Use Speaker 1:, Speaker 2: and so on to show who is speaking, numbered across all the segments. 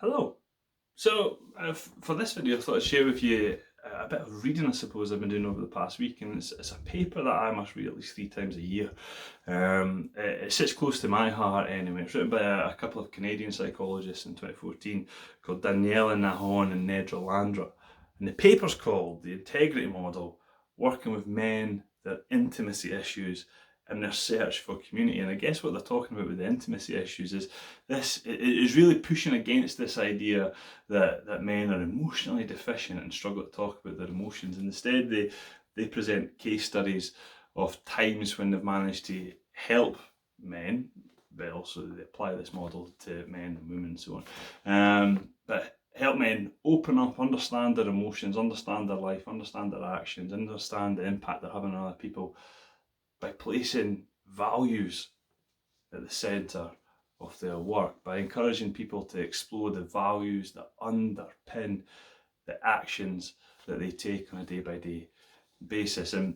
Speaker 1: Hello. For this video, I thought I'd share with you a bit of reading, I suppose, I've been doing over the past week, and it's a paper that I must read at least 3 times a year. It sits close to my heart anyway. It's written by a couple of Canadian psychologists in 2014 called Daniela Nahon and Nedra Landra. And the paper's called The Integrity Model, Working with Men, Their Intimacy Issues, and Their Search for Community. And I guess what they're talking about with the intimacy issues is it is really pushing against this idea that men are emotionally deficient and struggle to talk about their emotions. And instead, they present case studies of times when they've managed to help men, but also they apply this model to men and women and so on. But help men open up, understand their emotions, understand their life, understand their actions, understand the impact they're having on other people by placing values at the centre of their work, by encouraging people to explore the values that underpin the actions that they take on a day-by-day basis. And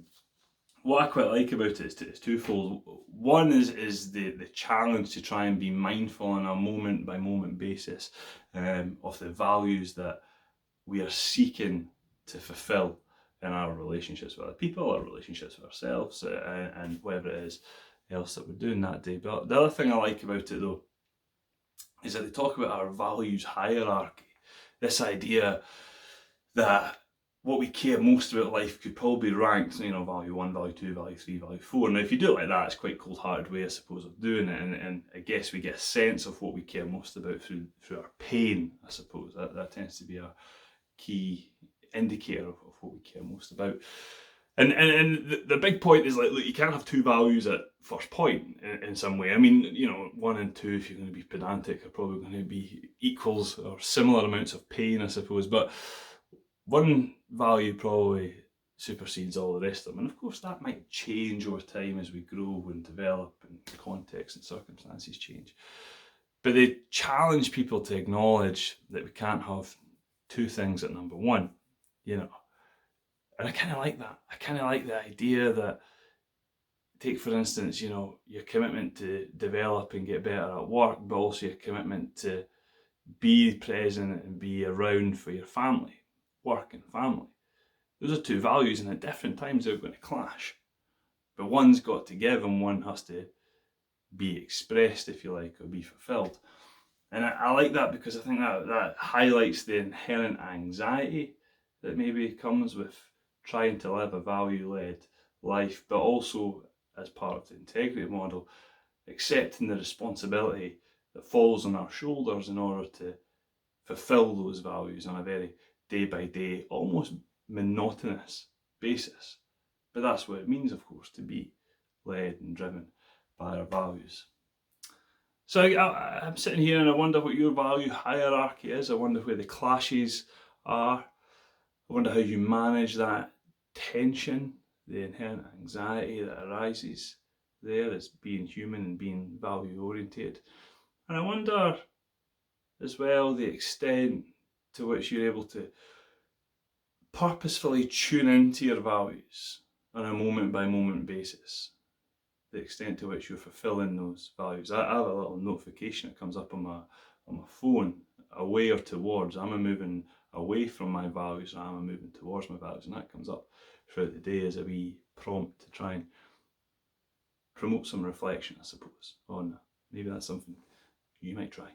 Speaker 1: what I quite like about it is twofold. One is the challenge to try and be mindful on a moment-by-moment basis of the values that we are seeking to fulfill in our relationships with other people, our relationships with ourselves, and whatever it is else that we're doing that day. But the other thing I like about it though is that they talk about our values hierarchy. This idea that what we care most about life could probably be ranked, value 1, value 2, value 3, value 4. Now, if you do it like that, it's quite a cold-hearted way, I suppose, of doing it. And I guess we get a sense of what we care most about through our pain, I suppose. That tends to be a key indicator of what we care most about. And the big point is, like, look, you can't have two values at first point in some way. I mean, 1 and 2, if you're going to be pedantic, are probably going to be equals or similar amounts of pain, I suppose. But one value probably supersedes all the rest of them. And of course, that might change over time as we grow and develop and context and circumstances change. But they challenge people to acknowledge that we can't have two things at number one, And I kind of like that. I kind of like the idea that, take for instance, your commitment to develop and get better at work, but also your commitment to be present and be around for your family, work and family. Those are two values, and at different times they're going to clash. But one's got to give and one has to be expressed, if you like, or be fulfilled. And I like that because I think that highlights the inherent anxiety that maybe comes with trying to live a value-led life, but also, as part of the integrity model, accepting the responsibility that falls on our shoulders in order to fulfill those values on a very day-by-day, almost monotonous basis. But that's what it means, of course, to be led and driven by our values. So I'm sitting here and I wonder what your value hierarchy is. I wonder where the clashes are. I wonder how you manage that tension, the inherent anxiety that arises there as being human and being value oriented. And I wonder as well the extent to which you're able to purposefully tune into your values on a moment by moment basis. The extent to which you're fulfilling those values. I have a little notification that comes up on my phone, away or towards. Am I moving away from my values, or am I moving towards my values? And that comes up throughout the day as a wee prompt to try and promote some reflection, I suppose, on that. Maybe that's something you might try.